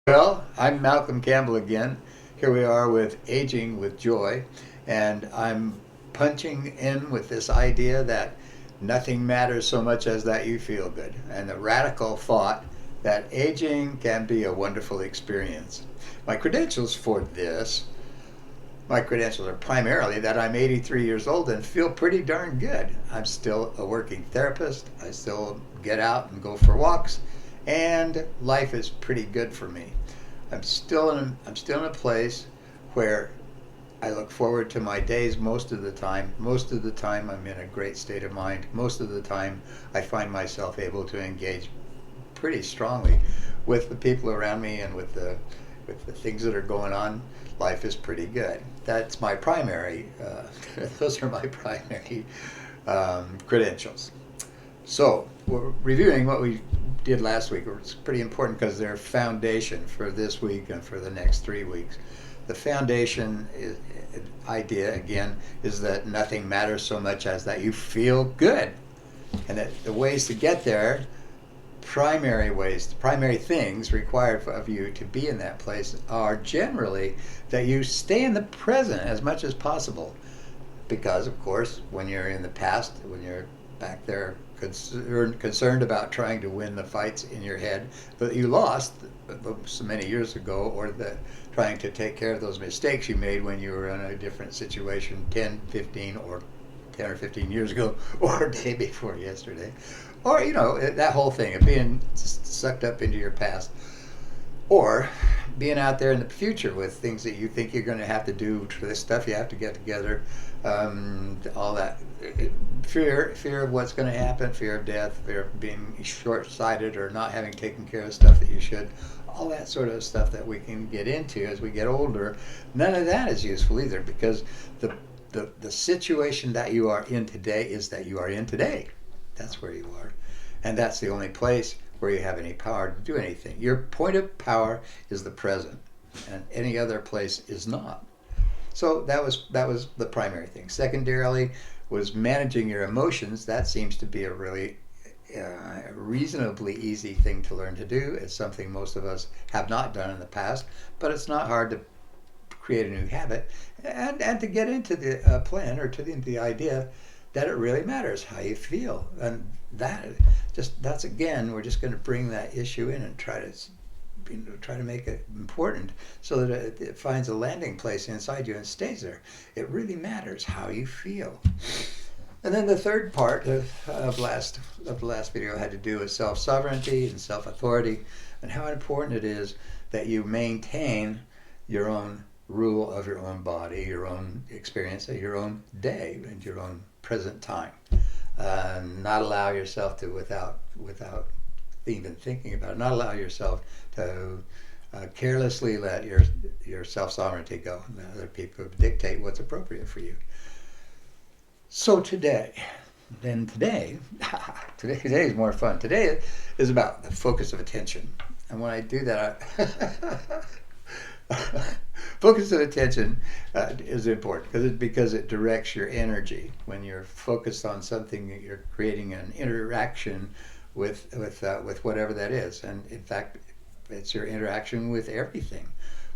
Well, I'm Malcolm Campbell again. Here we are with Aging with Joy, and I'm punching in with this idea that nothing matters so much as that you feel good, and the radical thought that aging can be a wonderful experience. My credentials for this, my credentials are primarily that I'm 83 years old and feel pretty darn good. I'm still a working therapist. I still get out and go for walks, and life is pretty good for me. I'm still in a place where I look forward to my days most of the time. Most of the time, I'm in a great state of mind. Most of the time, I find myself able to engage pretty strongly with the people around me and with the things that are going on. Life is pretty good. That's my primary. Those are my primary credentials. So we're reviewing what we did last week. It's pretty important because they're foundation for this week and for the next 3 weeks. The foundation idea again is that nothing matters so much as that you feel good, and that the ways to get there, primary things required of you to be in that place are generally that you stay in the present as much as possible. Because of course, when you're in the past, when you're back there concerned about trying to win the fights in your head that you lost so many years ago, or trying to take care of those mistakes you made when you were in a different situation 10 or 15 years ago, or a day before yesterday, or that whole thing of being sucked up into your past, or being out there in the future with things that you think you're going to have to do, for this stuff you have to get together, all that fear of what's going to happen, fear of death, fear of being short-sighted or not having taken care of stuff that you should, all that sort of stuff that we can get into as we get older. None of that is useful either, because the situation that you are in today is that you are in today. That's where you are, and that's the only place where you have any power to do anything. Your point of power is the present, and any other place is not. So that was the primary thing. Secondarily was managing your emotions. That seems to be a really reasonably easy thing to learn to do. It's something most of us have not done in the past, but it's not hard to create a new habit, and to get into the plan, or to the idea that it really matters how you feel. And that's again, we're just going to bring that issue in and try to make it important, so that it finds a landing place inside you and stays there. It really matters how you feel. And then the third part of the last video had to do with self-sovereignty and self-authority, and how important it is that you maintain your own rule of your own body, your own experience of your own day, and your own present time. Not allow yourself to, without even thinking about it, not allow yourself to carelessly let your self-sovereignty go and let other people dictate what's appropriate for you. So today today is more fun. Today is about the focus of attention. And when I do that, focus of attention is important because it directs your energy. When you're focused on something, you're creating an interaction with whatever that is, and in fact, it's your interaction with everything.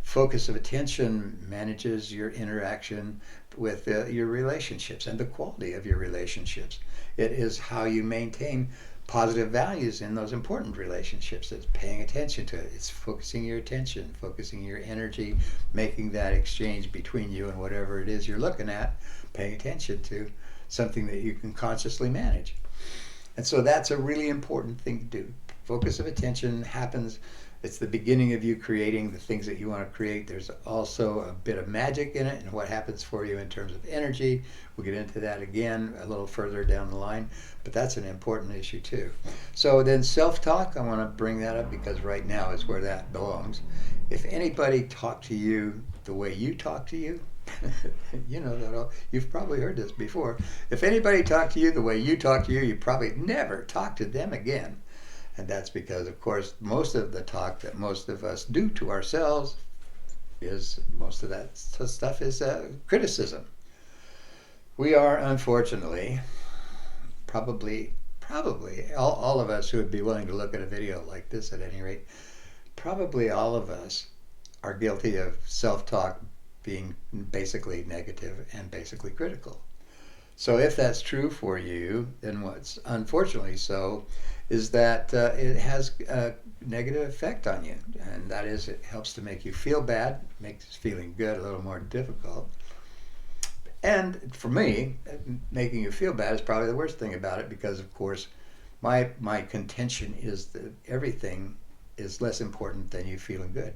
Focus of attention manages your interaction with your relationships and the quality of your relationships. It is how you maintain positive values in those important relationships. It's paying attention to it. It's focusing your attention, focusing your energy, making that exchange between you and whatever it is you're looking at, paying attention to something that you can consciously manage. And so that's a really important thing to do. Focus of attention happens, it's the beginning of you creating the things that you want to create. There's also a bit of magic in it and what happens for you in terms of energy. We'll get into that again a little further down the line, but that's an important issue too. So then self-talk, I want to bring that up because right now is where that belongs. If anybody talked to you the way you talk to you, you know that you've probably heard this before. If anybody talked to you the way you talk to you probably never talk to them again. And that's because, of course, most of the talk that most of us do to ourselves most of that stuff is criticism. We are, unfortunately, probably all of us who would be willing to look at a video like this at any rate, probably all of us are guilty of self-talk being basically negative and basically critical. So if that's true for you, then what's unfortunately so is that it has a negative effect on you. And that is, it helps to make you feel bad, makes feeling good a little more difficult. And for me, making you feel bad is probably the worst thing about it, because of course my contention is that everything is less important than you feeling good.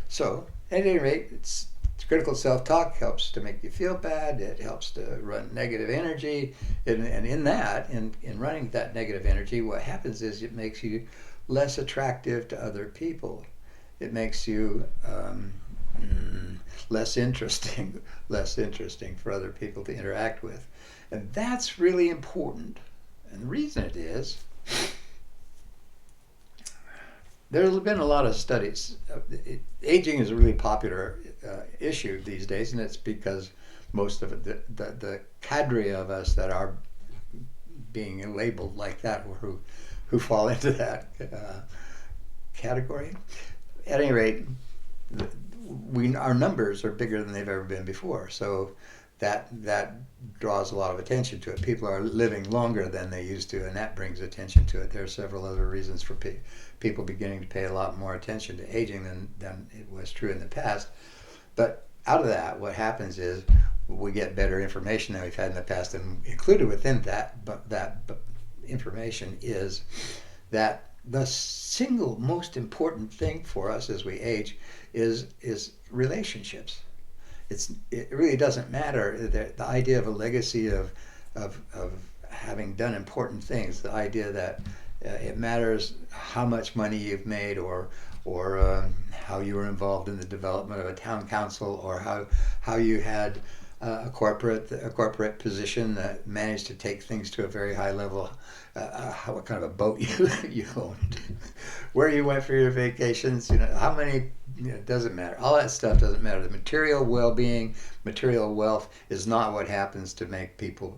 So at any rate, it's critical self-talk helps to make you feel bad. It helps to run negative energy, and in that, in running that negative energy, what happens is it makes you less attractive to other people. It makes you less interesting, less interesting for other people to interact with, and that's really important. And the reason it is, there's been a lot of studies. Aging is a really popular issue these days, and it's because most of it, the cadre of us that are being labeled like that, or who fall into that category. At any rate, our numbers are bigger than they've ever been before. So that draws a lot of attention to it. People are living longer than they used to, and that brings attention to it. There are several other reasons for people beginning to pay a lot more attention to aging than it was true in the past. But out of that, what happens is we get better information than we've had in the past, and included within that information is that the single most important thing for us as we age is relationships. It really doesn't matter. The idea of a legacy of having done important things, the idea that it matters how much money you've made, or how you were involved in the development of a town council, or how you had a corporate position that managed to take things to a very high level, what kind of a boat you owned, where you went for your vacations, how many, it doesn't matter. All that stuff doesn't matter. The material well-being, material wealth is not what happens to make people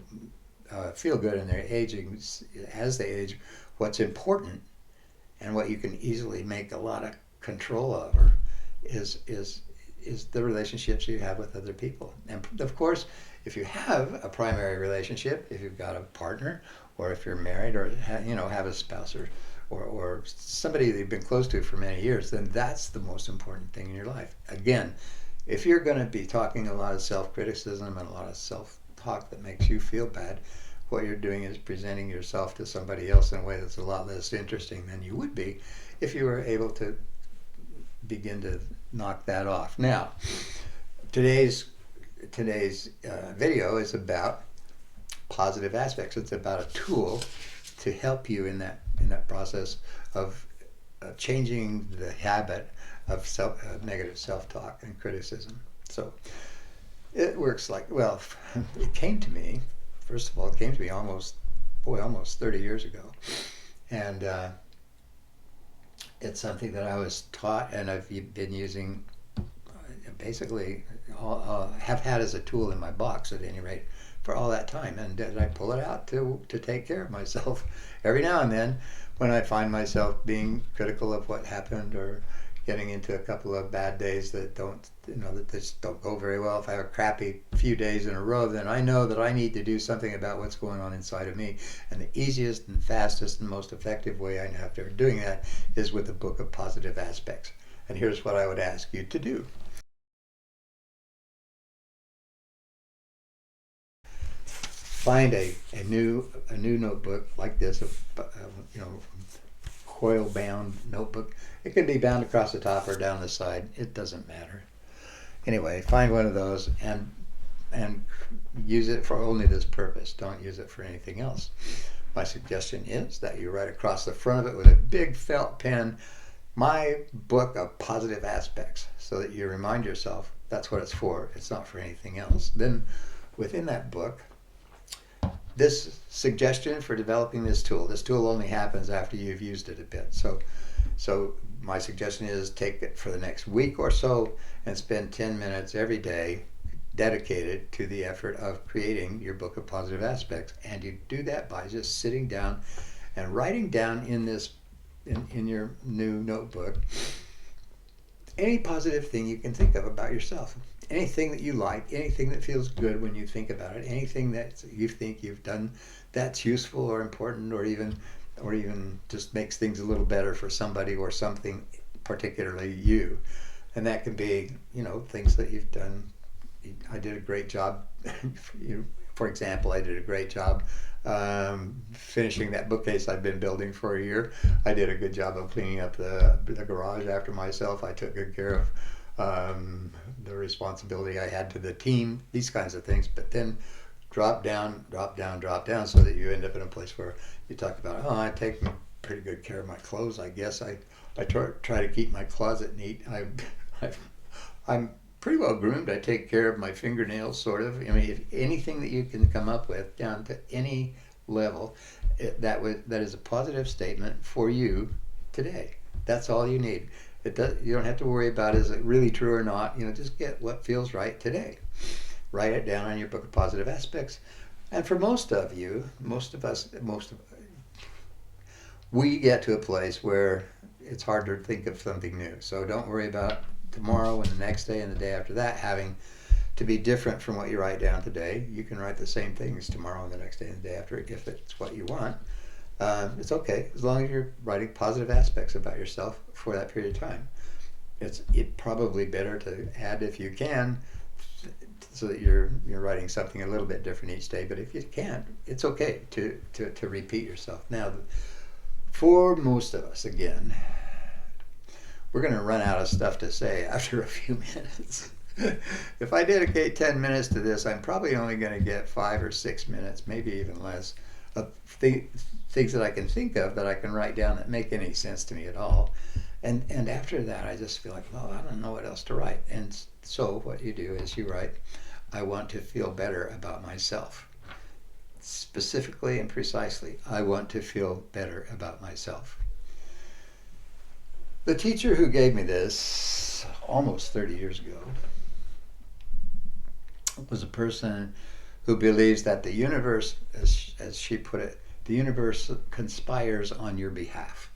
feel good in their aging as they age. What's important, and what you can easily make a lot of control over, is the relationships you have with other people. And of course, if you have a primary relationship, if you've got a partner, or if you're married, or have a spouse, or somebody that you've been close to for many years, then that's the most important thing in your life. Again, if you're going to be talking a lot of self-criticism and a lot of self-talk that makes you feel bad, what you're doing is presenting yourself to somebody else in a way that's a lot less interesting than you would be if you were able to begin to knock that off. Now, today's video is about positive aspects. It's about a tool to help you in that process of changing the habit of negative self-talk and criticism. So it works like, well, it came to me, first of all, it came to me almost 30 years ago. And it's something that I was taught, and I've been using, basically have had as a tool in my box at any rate for all that time. And I pull it out to take care of myself every now and then when I find myself being critical of what happened, or getting into a couple of bad days that just don't go very well. If I have a crappy few days in a row, then I know that I need to do something about what's going on inside of me. And the easiest and fastest and most effective way I know after doing that is with a book of positive aspects. And here's what I would ask you to do. Find a new notebook like this, coil bound notebook. It can be bound across the top or down the side. It doesn't matter. Anyway, find one of those and use it for only this purpose. Don't use it for anything else. My suggestion is that you write across the front of it with a big felt pen, my book of positive aspects, so that you remind yourself that's what it's for. It's not for anything else. Then within that book, this suggestion for developing this tool only happens after you've used it a bit. So my suggestion is take it for the next week or so and spend 10 minutes every day dedicated to the effort of creating your book of positive aspects. And you do that by just sitting down and writing down in this in your new notebook any positive thing you can think of about yourself. Anything that you like, anything that feels good when you think about it, anything that you think you've done that's useful or important or even just makes things a little better for somebody or something, particularly you. And that can be, things that you've done. I did a great job. For example, I did a great job finishing that bookcase I've been building for a year. I did a good job of cleaning up the garage after myself. I took good care of the responsibility I had to the team, these kinds of things. But then drop down, so that you end up in a place where you talk about, oh, I take pretty good care of my clothes. I guess I try to keep my closet neat. I'm pretty well groomed. I take care of my fingernails, sort of. I mean, if anything that you can come up with down to any level, that is a positive statement for you today. That's all you need. You don't have to worry about is it really true or not. Just get what feels right today. Write it down on your book of positive aspects. And for most of us, we get to a place where it's hard to think of something new. So don't worry about tomorrow and the next day and the day after that having to be different from what you write down today. You can write the same things tomorrow and the next day and the day after if it's what you want. It's okay as long as you're writing positive aspects about yourself for that period of time. It's probably better to add if you can, so that you're writing something a little bit different each day. But if you can't, it's okay to repeat yourself. Now, for most of us, again, we're going to run out of stuff to say after a few minutes. If I dedicate 10 minutes to this, I'm probably only going to get 5 or 6 minutes, maybe even less, of things that I can think of that I can write down that make any sense to me at all. And after that, I just feel like, well, I don't know what else to write. And so what you do is you write, I want to feel better about myself. Specifically and precisely, I want to feel better about myself. The teacher who gave me this almost 30 years ago was a person who believes that the universe, as she put it, the universe conspires on your behalf.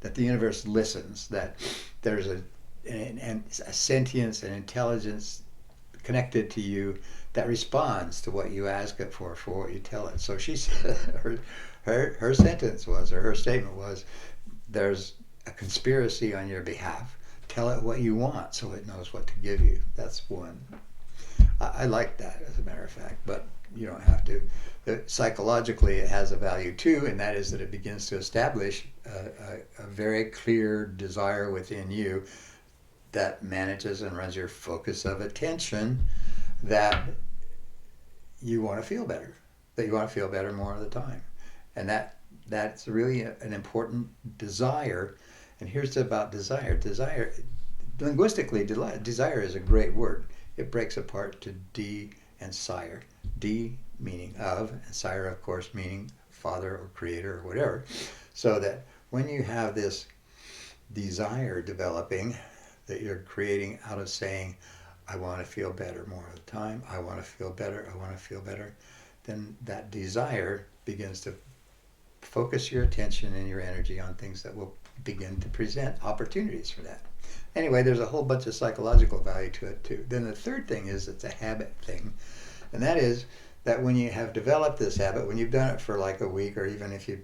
That the universe listens, that there's a sentience and intelligence connected to you that responds to what you ask it for what you tell it. So she said, her sentence was, or her statement was, there's a conspiracy on your behalf. Tell it what you want so it knows what to give you. That's one. I like that, as a matter of fact, but you don't have to. Psychologically, it has a value too, and that is that it begins to establish a very clear desire within you that manages and runs your focus of attention, that you want to feel better, more of the time. And that's really an important desire. And here's about desire. Linguistically, desire is a great word. It breaks apart to D and sire. D meaning of, and sire, of course, meaning father or creator or whatever. So that when you have this desire developing, that you're creating out of saying, I want to feel better more of the time, I want to feel better, then that desire begins to focus your attention and your energy on things that will begin to present opportunities for that. Anyway, there's a whole bunch of psychological value to it too. Then the third thing is it's a habit thing. And that is that when you have developed this habit, when you've done it for like a week, or even if you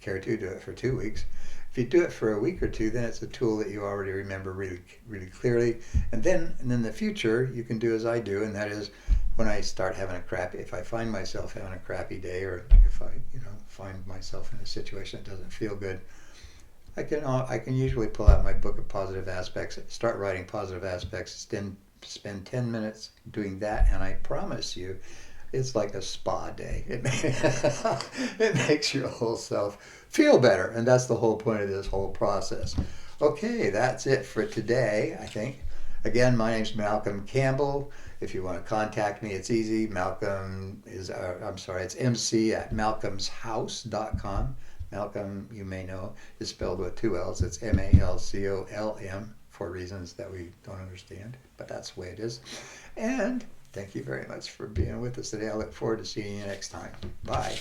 care to do it for 2 weeks, if you do it for a week or two, then it's a tool that you already remember really, really clearly. And then in the future, you can do as I do, and that is when I start having if I find myself having a crappy day, or if I, find myself in a situation that doesn't feel good, I can usually pull out my book of positive aspects, start writing positive aspects, then spend 10 minutes doing that, and I promise you, it's like a spa day. It makes your whole self feel better, and that's the whole point of this whole process. Okay, that's it for today, I think. Again, my name's Malcolm Campbell. If you want to contact me, it's easy. It's mc@malcolmshouse.com. Malcolm, you may know, is spelled with 2 L's. It's Malcolm for reasons that we don't understand, but that's the way it is. And thank you very much for being with us today. I look forward to seeing you next time. Bye.